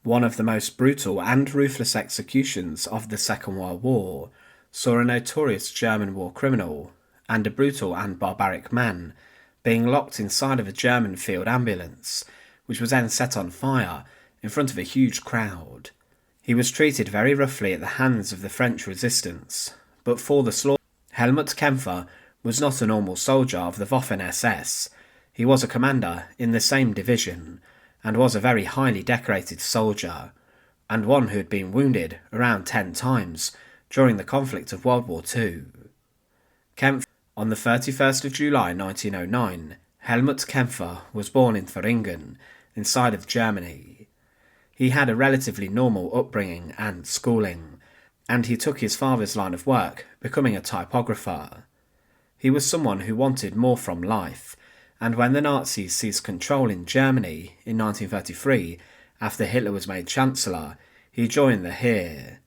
One of the most brutal and ruthless executions of the Second World War saw a notorious German war criminal and a brutal and barbaric man being locked inside of a German field ambulance, which was then set on fire in front of a huge crowd. He was treated very roughly at the hands of the French resistance, but for the slaughter, Helmut Kämpfe was not a normal soldier of the Waffen-SS. He was a commander in the same division, and was a very highly decorated soldier, and one who had been wounded around 10 times during the conflict of World War II. Kämpfe, on the 31st of July 1909, Helmut Kämpfe was born in Thuringen, inside of Germany. He had a relatively normal upbringing and schooling, and he took his father's line of work, becoming a typographer. He was someone who wanted more from life, and when the Nazis seized control in Germany in 1933, after Hitler was made Chancellor, he joined the Heer.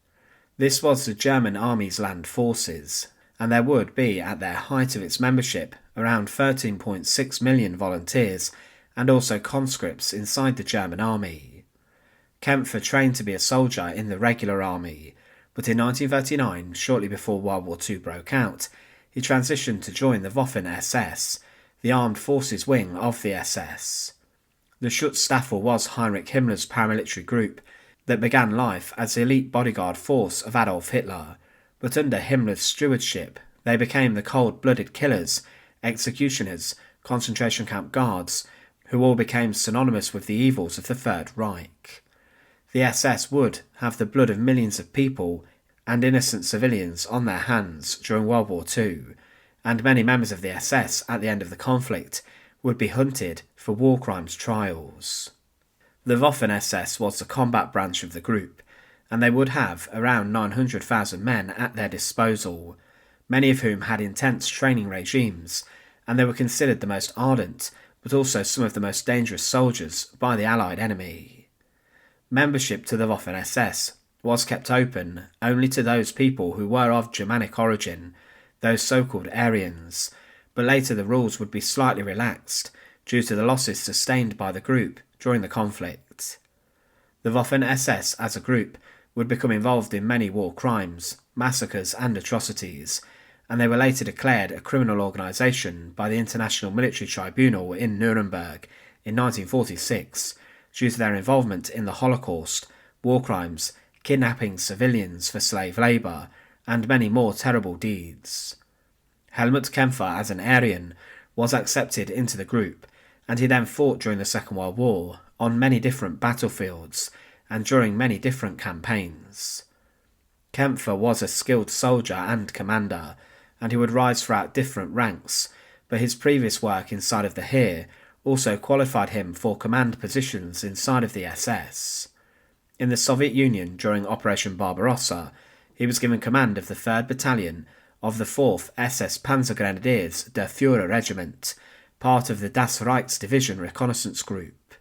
This was the German Army's land forces, and there would be, at their height of its membership, around 13.6 million volunteers and also conscripts inside the German Army. Kämpfe trained to be a soldier in the regular army, but in 1939, shortly before World War II broke out, he transitioned to join the Waffen-SS, the armed forces wing of the SS. The Schutzstaffel was Heinrich Himmler's paramilitary group that began life as the elite bodyguard force of Adolf Hitler, but under Himmler's stewardship they became the cold-blooded killers, executioners, concentration camp guards, who all became synonymous with the evils of the Third Reich. The SS would have the blood of millions of people and innocent civilians on their hands during World War II, and many members of the SS at the end of the conflict would be hunted for war crimes trials. The Waffen-SS was the combat branch of the group, and they would have around 900,000 men at their disposal, many of whom had intense training regimes, and they were considered the most ardent, but also some of the most dangerous soldiers by the Allied enemy. Membership to the Waffen-SS was kept open only to those people who were of Germanic origin, those so-called Aryans, but later the rules would be slightly relaxed due to the losses sustained by the group during the conflict. The Waffen-SS as a group would become involved in many war crimes, massacres and atrocities, and they were later declared a criminal organisation by the International Military Tribunal in Nuremberg in 1946 due to their involvement in the Holocaust, war crimes, kidnapping civilians for slave labour, and many more terrible deeds. Helmut Kämpfe as an Aryan was accepted into the group, and he then fought during the Second World War on many different battlefields and during many different campaigns. Kämpfe was a skilled soldier and commander, and he would rise throughout different ranks, but his previous work inside of the Heer also qualified him for command positions inside of the SS. In the Soviet Union during Operation Barbarossa, he was given command of the 3rd Battalion of the 4th SS Panzergrenadiers der Führer Regiment, part of the Das Reichs Division reconnaissance group.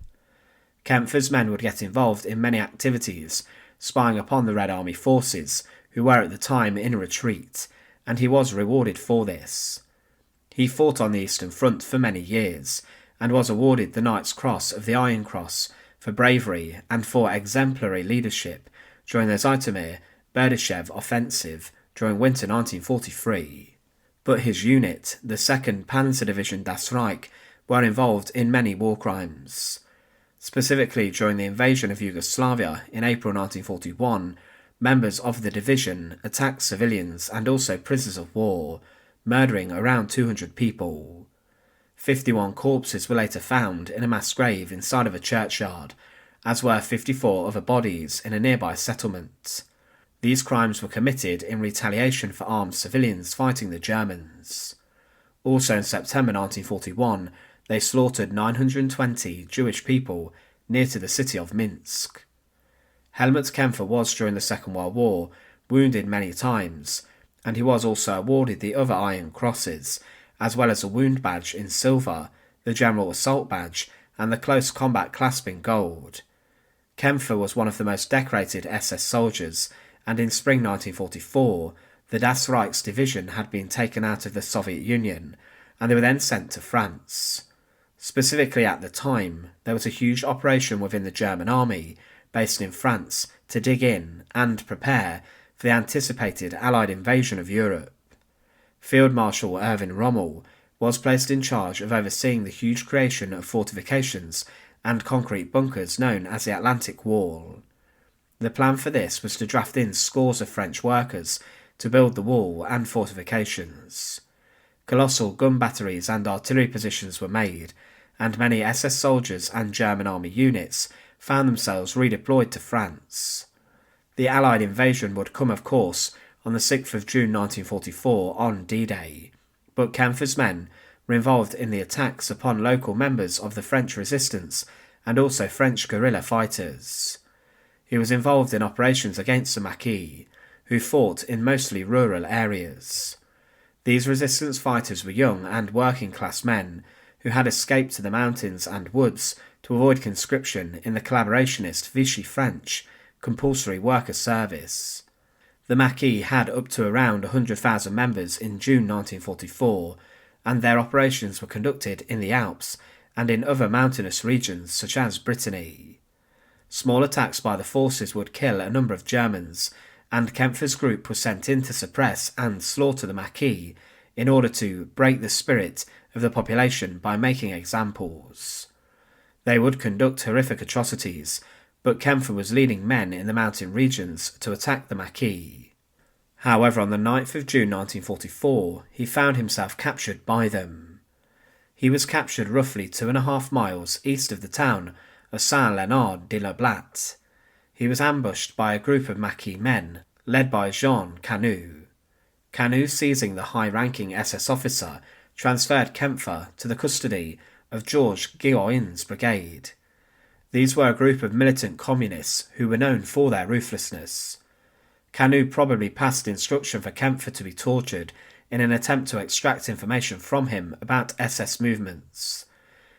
Kämpfer's men would get involved in many activities, spying upon the Red Army forces, who were at the time in retreat, and he was rewarded for this. He fought on the Eastern Front for many years, and was awarded the Knight's Cross of the Iron Cross for bravery and for exemplary leadership during the Zhytomyr-Berdyshev offensive during winter 1943. But his unit, the 2nd Panzer Division Das Reich, were involved in many war crimes. Specifically during the invasion of Yugoslavia in April 1941, members of the division attacked civilians and also prisoners of war, murdering around 200 people. 51 corpses were later found in a mass grave inside of a churchyard, as were 54 other bodies in a nearby settlement. These crimes were committed in retaliation for armed civilians fighting the Germans. Also in September 1941, they slaughtered 920 Jewish people near to the city of Minsk. Helmut Kämpfe was, during the Second World War, wounded many times, and he was also awarded the other Iron Crosses, as well as a wound badge in silver, the General Assault Badge, and the Close Combat Clasp in gold. Kämpfe was one of the most decorated SS soldiers, and in spring 1944, the Das Reichs division had been taken out of the Soviet Union, and they were then sent to France. Specifically at the time, there was a huge operation within the German army based in France, to dig in and prepare for the anticipated Allied invasion of Europe. Field Marshal Erwin Rommel was placed in charge of overseeing the huge creation of fortifications and concrete bunkers known as the Atlantic Wall. The plan for this was to draft in scores of French workers to build the wall and fortifications. Colossal gun batteries and artillery positions were made, and many SS soldiers and German army units found themselves redeployed to France. The Allied invasion would come, of course, on the 6th of June 1944 on D-Day, but Kämpfer's men were involved in the attacks upon local members of the French resistance and also French guerrilla fighters. He was involved in operations against the Maquis, who fought in mostly rural areas. These resistance fighters were young and working-class men who had escaped to the mountains and woods to avoid conscription in the collaborationist Vichy French compulsory worker service. The Maquis had up to around 100,000 members in June 1944, and their operations were conducted in the Alps and in other mountainous regions such as Brittany. Small attacks by the forces would kill a number of Germans, and Kämpfer's group was sent in to suppress and slaughter the Maquis in order to break the spirit of the population by making examples. They would conduct horrific atrocities, but Kämpfe was leading men in the mountain regions to attack the Maquis. However, on the 9th of June 1944, he found himself captured by them. He was captured roughly 2.5 miles east of the town of Saint-Léonard-de-la-Blatte. He was ambushed by a group of Maquis men, led by Jean Canu. Canu, seizing the high-ranking SS officer, transferred Kämpfe to the custody of Georges Guillotin's brigade. These were a group of militant communists who were known for their ruthlessness. Canu probably passed instruction for Kämpfe to be tortured in an attempt to extract information from him about SS movements.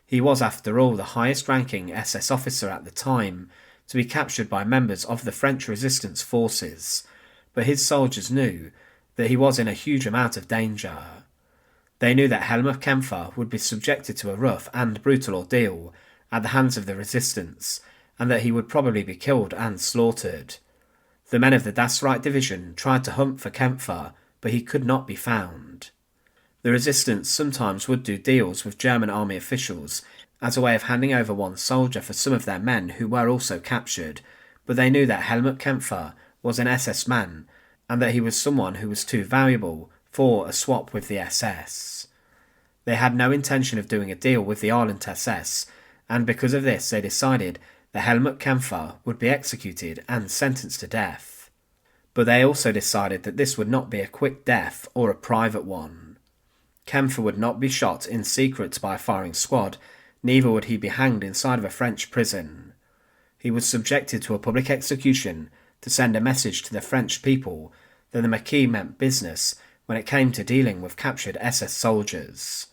He was, after all, the highest-ranking SS officer at the time to be captured by members of the French resistance forces, but his soldiers knew that he was in a huge amount of danger. They knew that Helmut Kämpfe would be subjected to a rough and brutal ordeal at the hands of the resistance, and that he would probably be killed and slaughtered. The men of the Das Reich division tried to hunt for Kämpfe, but he could not be found. The resistance sometimes would do deals with German army officials as a way of handing over one soldier for some of their men who were also captured, but they knew that Helmut Kämpfe was an SS man, and that he was someone who was too valuable for a swap with the SS. They had no intention of doing a deal with the Ireland SS, and because of this they decided that Helmut Kämpfe would be executed and sentenced to death. But they also decided that this would not be a quick death or a private one. Kämpfe would not be shot in secret by a firing squad, neither would he be hanged inside of a French prison. He was subjected to a public execution to send a message to the French people that the Maquis meant business when it came to dealing with captured SS soldiers.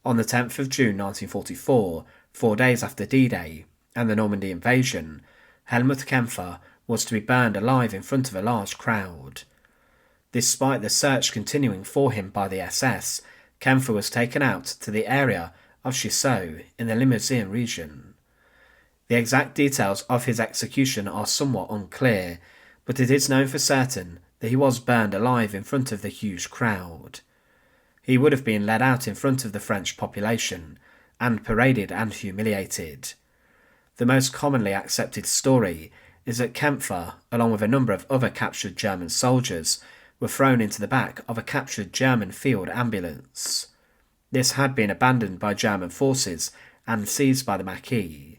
On the 10th of June 1944, 4 days after D-Day and the Normandy invasion, Helmut Kämpfe was to be burned alive in front of a large crowd. Despite the search continuing for him by the SS, Kämpfe was taken out to the area of Chissot in the Limousin region. The exact details of his execution are somewhat unclear, but it is known for certain that he was burned alive in front of the huge crowd. He would have been led out in front of the French population and paraded and humiliated. The most commonly accepted story is that Kämpfe, along with a number of other captured German soldiers, were thrown into the back of a captured German field ambulance. This had been abandoned by German forces and seized by the Maquis.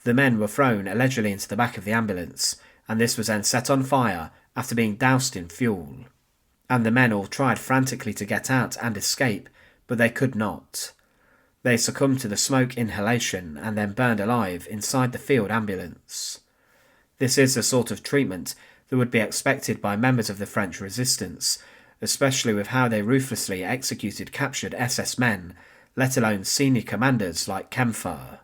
The men were thrown allegedly into the back of the ambulance, and this was then set on fire after being doused in fuel. And the men all tried frantically to get out and escape, but they could not. They succumbed to the smoke inhalation and then burned alive inside the field ambulance. This is the sort of treatment that would be expected by members of the French resistance, especially with how they ruthlessly executed captured SS men, let alone senior commanders like Kämpfe.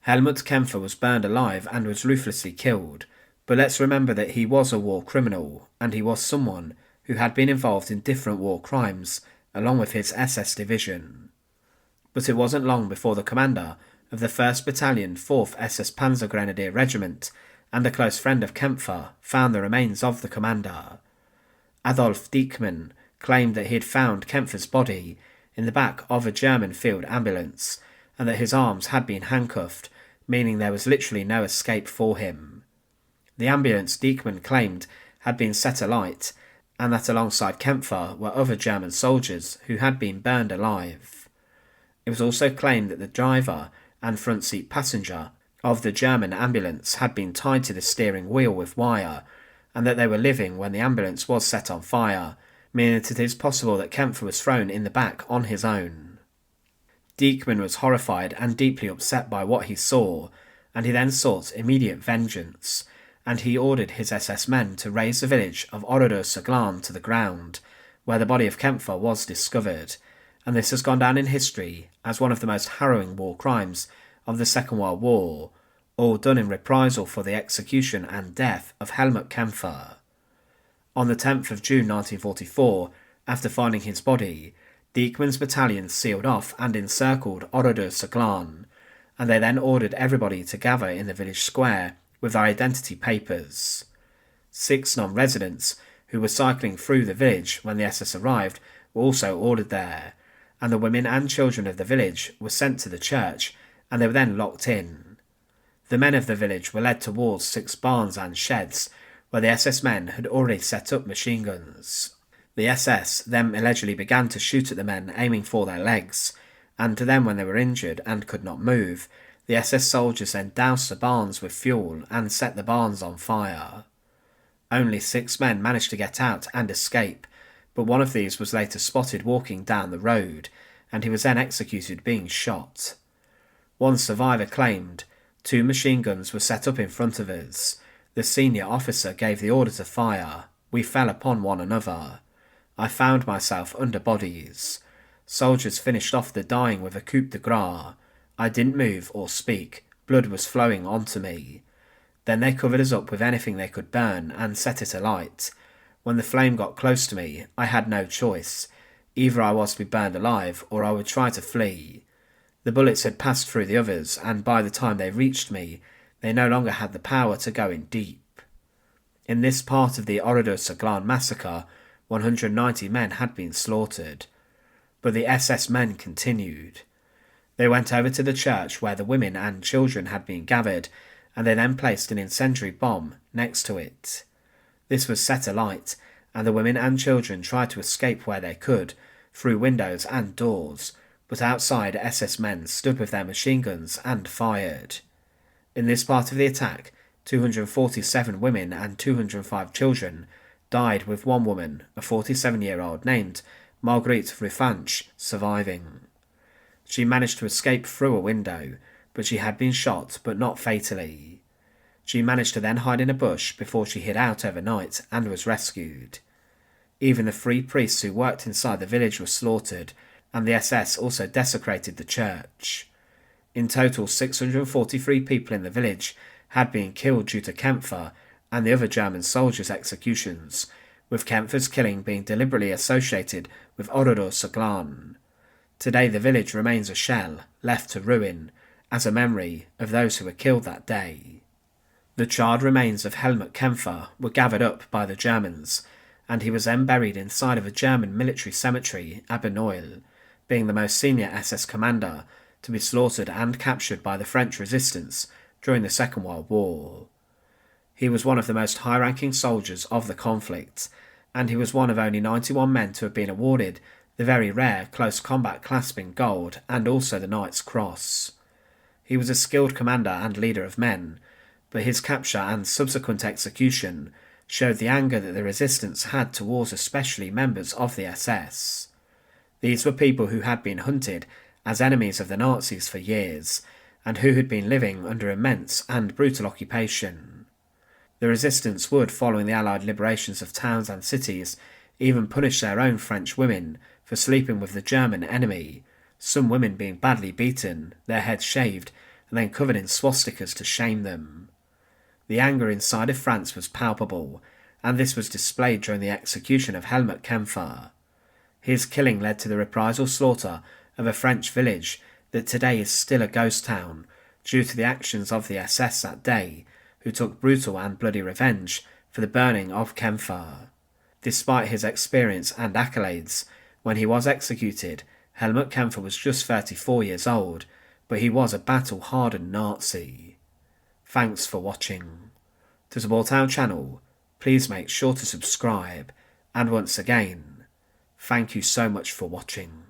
Helmut Kämpfe was burned alive and was ruthlessly killed, but let's remember that he was a war criminal, and he was someone who had been involved in different war crimes, along with his SS division. But it wasn't long before the commander of the 1st Battalion 4th SS Panzer Grenadier Regiment and a close friend of Kämpfe found the remains of the commander. Adolf Diekmann claimed that he had found Kämpfer's body in the back of a German field ambulance and that his arms had been handcuffed, meaning there was literally no escape for him. The ambulance, Diekmann claimed, had been set alight, and that alongside Kämpfe were other German soldiers who had been burned alive. It was also claimed that the driver and front seat passenger of the German ambulance had been tied to the steering wheel with wire, and that they were living when the ambulance was set on fire, meaning that it is possible that Kämpfe was thrown in the back on his own. Diekmann was horrified and deeply upset by what he saw, and he then sought immediate vengeance, and he ordered his SS men to raze the village of Oradour-sur-Glane to the ground, where the body of Kämpfe was discovered, and this has gone down in history as one of the most harrowing war crimes of the Second World War, all done in reprisal for the execution and death of Helmut Kämpfe. On the 10th of June 1944, after finding his body, Diekmann's battalion sealed off and encircled Oradour-sur-Glane, and they then ordered everybody to gather in the village square with their identity papers. 6 non-residents who were cycling through the village when the SS arrived were also ordered there, and the women and children of the village were sent to the church, and they were then locked in. The men of the village were led towards 6 barns and sheds, where the SS men had already set up machine guns. The SS then allegedly began to shoot at the men aiming for their legs, and to them when they were injured and could not move, the SS soldiers then doused the barns with fuel and set the barns on fire. Only 6 men managed to get out and escape, but one of these was later spotted walking down the road, and he was then executed being shot. One survivor claimed, 2 machine guns were set up in front of us. The senior officer gave the order to fire. We fell upon one another. I found myself under bodies. Soldiers finished off the dying with a coup de grace. I didn't move or speak. Blood was flowing onto me. Then they covered us up with anything they could burn and set it alight. When the flame got close to me, I had no choice. Either I was to be burned alive or I would try to flee. The bullets had passed through the others, and by the time they reached me, they no longer had the power to go in deep. In this part of the Oradour-sur-Glane massacre, 190 men had been slaughtered. But the SS men continued. They went over to the church where the women and children had been gathered, and they then placed an incendiary bomb next to it. This was set alight, and the women and children tried to escape where they could, through windows and doors, but outside SS men stood with their machine guns and fired. In this part of the attack, 247 women and 205 children died, with one woman, a 47-year-old named Marguerite Rufanch, surviving. She managed to escape through a window, but she had been shot, but not fatally. She managed to then hide in a bush before she hid out overnight and was rescued. Even the 3 priests who worked inside the village were slaughtered, and the SS also desecrated the church. In total, 643 people in the village had been killed due to Kämpfe and the other German soldiers' executions, with Kämpfe's killing being deliberately associated with Oradour-sur-Glane. Today the village remains a shell, left to ruin, as a memory of those who were killed that day. The charred remains of Helmut Kämpfe were gathered up by the Germans, and he was then buried inside of a German military cemetery at Benoil, being the most senior SS commander to be slaughtered and captured by the French resistance during the Second World War. He was one of the most high-ranking soldiers of the conflict, and he was one of only 91 men to have been awarded the very rare Close Combat Clasp in Gold and also the Knight's Cross. He was a skilled commander and leader of men, but his capture and subsequent execution showed the anger that the resistance had towards especially members of the SS. These were people who had been hunted as enemies of the Nazis for years, and who had been living under immense and brutal occupation. The resistance would, following the Allied liberations of towns and cities, even punish their own French women for sleeping with the German enemy, some women being badly beaten, their heads shaved, and then covered in swastikas to shame them. The anger inside of France was palpable, and this was displayed during the execution of Helmut Kämpfe. His killing led to the reprisal slaughter of a French village that today is still a ghost town, due to the actions of the SS that day, who took brutal and bloody revenge for the burning of Kämpfe. Despite his experience and accolades, when he was executed, Helmut Kämpfe was just 34 years old, but he was a battle-hardened Nazi. Thanks for watching. To support our channel, please make sure to subscribe, and once again, thank you so much for watching.